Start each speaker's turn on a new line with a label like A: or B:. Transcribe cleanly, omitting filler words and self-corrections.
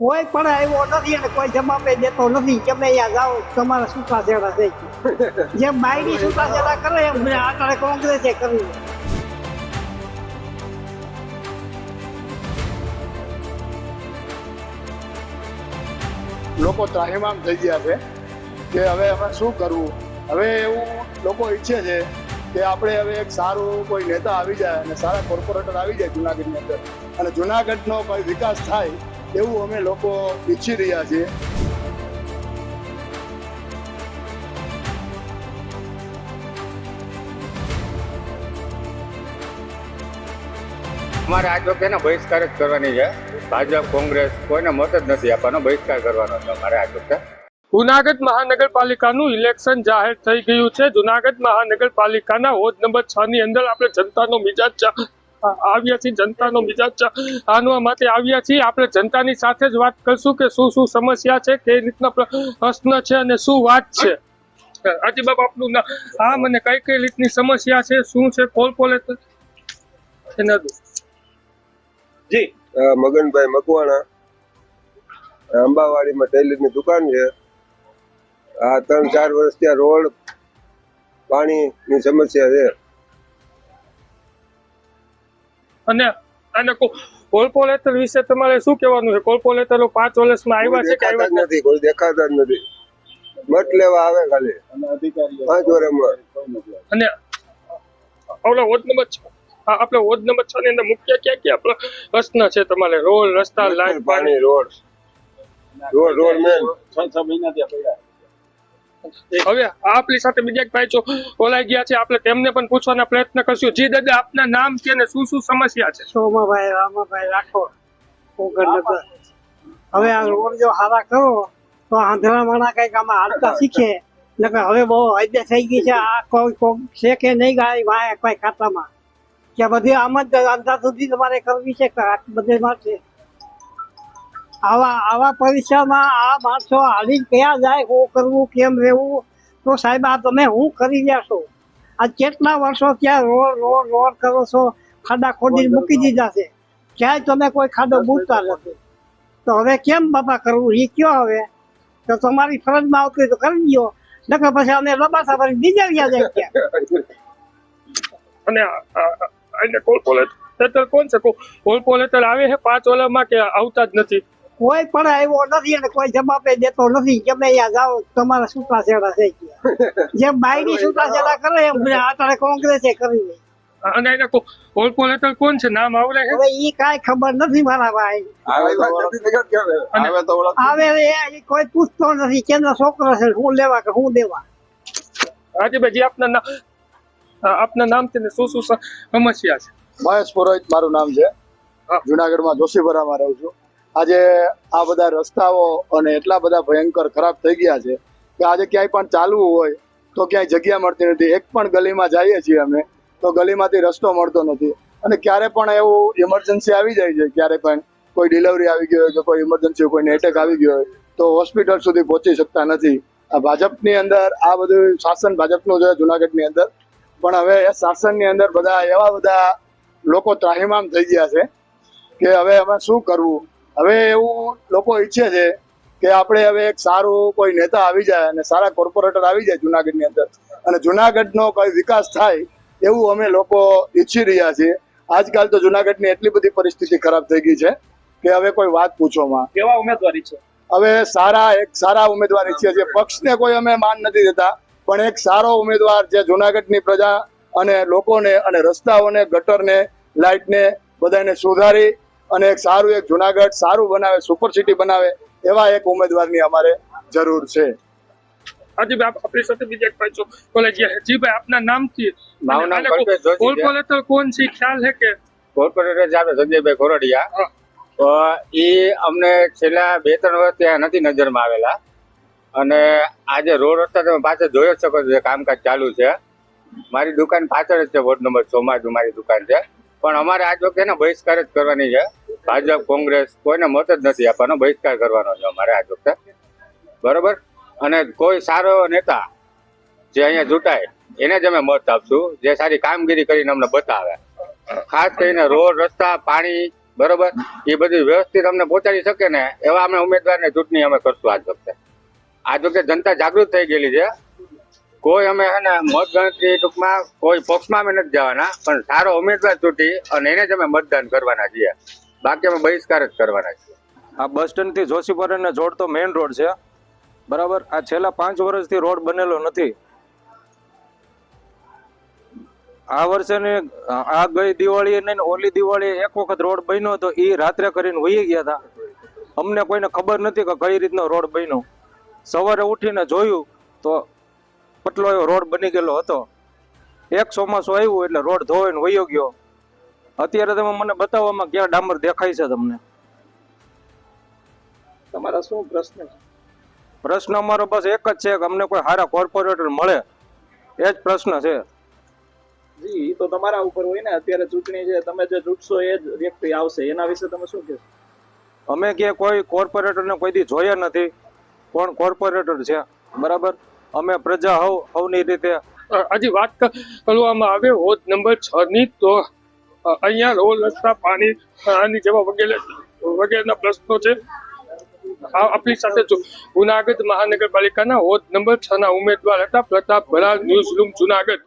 A: કોઈ પણ આવ્યો નથી અને કોઈ જવાબ દેતો નથી. તમે અહીંયા જાઓ તમારા છૂટાછેડા થઈ ગયા. જેમ બાયડી છૂટાછેડા કરે એમ અત્યારે કોંગ્રેસે કર્યું.
B: લોકો ત્રાહિમામ થઈ ગયા છે કે હવે અમે શું કરવું. હવે એવું લોકો ઈચ્છે છે કે આપણે હવે એક સારું કોઈ નેતા આવી જાય અને સારા કોર્પોરેટર આવી જાય જુનાગઢની અંદર અને જુનાગઢનો કોઈ વિકાસ થાય એવું અમે લોકો ઈચ્છી રહ્યા છીએ.
C: અમારે આ વખતે બહિષ્કાર જ કરવાની છે. ભાજપ કોંગ્રેસ કોઈને મત જ નથી આપવાનો, બહિષ્કાર કરવાનો છે અમારે આ વખતે.
D: જુનાગઢ મહાનગરપાલિકાનું ઇલેક્શન જાહેર થઈ ગયું છે. જુનાગઢ મહાનગરપાલિકાના વોર્ડ નંબર 6 ની અંદર આપણે જનતાનો મિજાજ આવ્યા છીએ. જનતાનો મિજાજ જાણવા માટે આવ્યા છીએ. આપણે જનતાની સાથે જ વાત કરશું કે શું શું સમસ્યા છે, કઈ રીતના પ્રશ્ન છે અને શું વાત છે. આજે બાબા આપનું નામ અને કઈ કઈ રીતની સમસ્યા છે, શું છે, પોલ
E: જી મગનભાઈ મકવાણા, અંબાવાડીમાં ટેલરની દુકાન છે. આ 3-4 વર્ષ ત્યાં રોડ પાણીની સમસ્યા છે.
D: અને અને કોર્પોરેટર વિશે તમારે શું કહેવાનું છે? કોર્પોરેટરો 5 વર્ષમાં આવ્યા છે કે આવ્યા
E: નથી? કોઈ દેખાતા જ નથી. મત લેવા આવે ખાલી 5 વર્ષમાં.
D: અને ઓલા વોર્ડ નંબર 6 આપણે વોર્ડ નંબર 6 ની અંદર મુખ્ય ક્યાં ક્યાં પ્રશ્ન છે તમારે? રોડ, રસ્તા, લાઈટ,
E: પાણી, રોડ મેન 6 મહિના ત્યાં પડ્યા.
D: હવે આપણી સાથે બીજા એક ભાઈ ઓલાઈ ગયા છે, આપણે તેમને પણ પૂછવાના પ્રયત્ન કરશું. જી દાદા, આપના નામ છે ને શું શું સમસ્યા છે?
A: સોમાભાઈ રામાભાઈ રાઠોડ, કોગરનગર. હવે આ રોડ જો હારા કરો તો આંધળા માણા કઈક આમાં હાલતા શીખે. નકર હવે બહુ હદે થઈ ગઈ છે. આ કોઈ છે કે નહીં ગાય વાય કોઈ ખાતામાં કે બધી આમ જ અંધા સુધી તમારે કરવી છે બધે માટે. આવા પરીક્ષામાં આ માણસો હાલી ક્યાં જાય, શું કરવું, કેમ રહેવું? તો સાહેબ આ તમે શું કરી રહ્યા છો? આ કેટલા વર્ષો ત્યાં રોડ કરો છો, ખાડા ખોદી મૂકી દીધા છે, ક્યાંય તમે કોઈ ખાડો બૂટતા નથી. તો હવે કેમ બાપા કરવું એ કયો? હવે તો તમારી ફરજમાં આવતું હોય તો કરી દો, નકર પછી અમે લબાસા ભરી બીજા ગયા જાય ત્યાં.
D: અને કોર્પોરેટર કોણ છે? કોર્પોરેટર આવે છે 5 વર્ષમાં કે આવતા જ નથી?
A: કોઈ પણ આવ્યો નથી અને કોઈ જવાબ દેતો નથી. તમે અહીંયા જાઓ તમારા છૂટાછેડા થઈ ગયા. જેમ બાયડી છૂટાછેડા કરે એમ અત્યારે કોંગ્રેસે કરી.
D: અને એને કોર્પોરેટર કોણ છે? નામ આવડે છે?
A: હવે ઈ કાંઈ ખબર નથી મારા ભાઈ. આવે એ કોઈ પૂછતો નથી કેનો છોકરો છે, હું લેવા કે હું દેવા.
D: આજે ભાઈ આપના નામ છે ને શું શું સમસ્યા છે?
B: મહેશ પુરોહિત મારું નામ છે. જુનાગઢમાં જોશીપરામાં રહું છું. આજે આ બધા રસ્તાઓ અને એટલા બધા ભયંકર ખરાબ થઈ ગયા છે કે આજે ક્યાંય પણ ચાલવું હોય તો ક્યાંય જગ્યા મળતી નથી. એક પણ ગલીમાં જઈએ છીએ અમે તો ગલીમાંથી રસ્તો મળતો નથી. અને ક્યારે પણ એવું ઇમરજન્સી આવી જાય છે, ક્યારે પણ કોઈ ડિલિવરી આવી ગઈ હોય કે કોઈ ઇમરજન્સી કોઈને એટેક આવી ગયો હોય તો હોસ્પિટલ સુધી પહોંચી શકતા નથી. આ ભાજપની અંદર આ બધું શાસન ભાજપનું છે જુનાગઢની અંદર. પણ હવે એ શાસનની અંદર બધા એવા બધા લોકો ત્રાહિમામ થઈ ગયા છે કે હવે અમે શું કરવું. હવે એવું લોકો ઈચ્છે છે કે આપણે હવે એક સારું કોઈ નેતા આવી જાય અને સારા કોર્પોરેટર આવી જાય જુનાગઢની અંદર અને જુનાગઢનો કોઈ વિકાસ થાય એવું અમે લોકો ઈચ્છી રહ્યા છીએ. આજકાલ તો જુનાગઢની એટલી બધી પરિસ્થિતિ ખરાબ થઈ ગઈ છે કે હવે કોઈ વાત પૂછવામાં.
D: કેવા ઉમેદવારી છે?
B: હવે સારા ઉમેદવાર ઈચ્છીએ છીએ. પક્ષને કોઈ અમે માન નથી દેતા, પણ એક સારો ઉમેદવાર જે જુનાગઢની પ્રજા અને લોકોને અને રસ્તાઓને, ગટરને, લાઇટને બધાને સુધારી અને એક જુનાગઢ સારું બનાવે, સુપર સિટી બનાવે એવા એક ઉમેદવારની અમારે જરૂર છે.
D: આજે આપણી સાથે બીજા એક ભાઈ કોલેજિયા. જી ભાઈ, આપના નામ છે?
C: મારું નામ કલ્પેશ જોશી છે.
D: કોર્પોરેટર કોણ છે ખ્યાલ છે કે?
C: કોર્પોરેટર છે આપણે સંજયભાઈ ખોરડિયા. તો એ અમને છેલ્લા 2-3 વર્ષ ત્યાં નથી નજરમાં આવેલા. અને આજે રોડ રસ્તા તમે પાછળ જોઈ જ શકો છો, કામકાજ ચાલુ છે. મારી દુકાન પાછળ જ છે, વોર્ડ નંબર 6 માં જ મારી દુકાન છે. પણ અમારે આ વખતે બહિષ્કાર જ કરવાની છે. ભાજપ કોંગ્રેસ કોઈને મત જ નથી આપવાનો, બહિષ્કાર કરવાનો છે અમારે આ વખતે. બરોબર? અને કોઈ સારો નેતા જે અહીંયા ચૂંટાય એને જ અમે મત આપશું, જે સારી કામગીરી કરીને અમને બતાવે. ખાસ કરીને રોડ, રસ્તા, પાણી બરોબર, એ બધી વ્યવસ્થિત અમને પહોંચાડી શકે ને એવા અમે ઉમેદવારની ચૂંટણી અમે કરશું આ વખતે જનતા જાગૃત થઈ ગયેલી છે. કોઈ અમે હે ને મતગણતરી ટૂંકમાં કોઈ પક્ષમાં અમે નથી જવાના, પણ સારો ઉમેદવાર ચૂંટી અને એને જ અમે મતદાન કરવાના છીએ, બાકી અમે બહિષ્કાર જ કરવાના છીએ.
F: આ બસ સ્ટેન્ડથી જોશીપરાને જોડતો મેઇન રોડ છે, બરાબર. આ છેલ્લા 5 વર્ષથી રોડ બનેલો નથી. આ વર્ષે આ ગઈ દિવાળી ને ઓલી દિવાળી એક વખત રોડ બન્યો હતો, એ રાત્રે કરીને વહી ગયા હતા. અમને કોઈને ખબર નથી કે કઈ રીતનો રોડ બન્યો. સવારે ઉઠીને જોયું તો પટલો એવો રોડ બની ગયેલો હતો. એક ચોમાસું આવ્યું એટલે રોડ ધોઈને વયો ગયો. અત્યારે તમે મને બતાવવામાં ક્યાં ડામર દેખાય છે તમને?
G: તમારા શું પ્રશ્ન છે?
F: પ્રશ્ન અમારો બસ એક જ છે કે અમને કોઈ સારા કોર્પોરેટર મળે, એ જ પ્રશ્ન છે.
G: જી, ઈ તો તમારા ઉપર હોય ને. અત્યારે ચૂંટણી છે, તમે જે ચૂંટશો એ જ વ્યક્તિ આવશે. એના વિશે તમે શું કહેશો?
F: અમે કે કોઈ કોર્પોરેટરને કોઈ દી જોયા નથી. કોણ કોર્પોરેટર છે, બરાબર. અમે પ્રજા હવની રીતે
D: હજી વાત કરવામાં આવે વોર્ડ નંબર 6 ની, તો અહીંયા રોડ રસ્તા પાણી આની જેવા વગેરેના પ્રશ્નો છે. આપણી સાથે જુનાગઢ મહાનગરપાલિકાના વોર્ડ નંબર 6 ના ઉમેદવાર હતા પ્રતાપ ભરાડ, ન્યૂઝ રૂમ જુનાગઢ.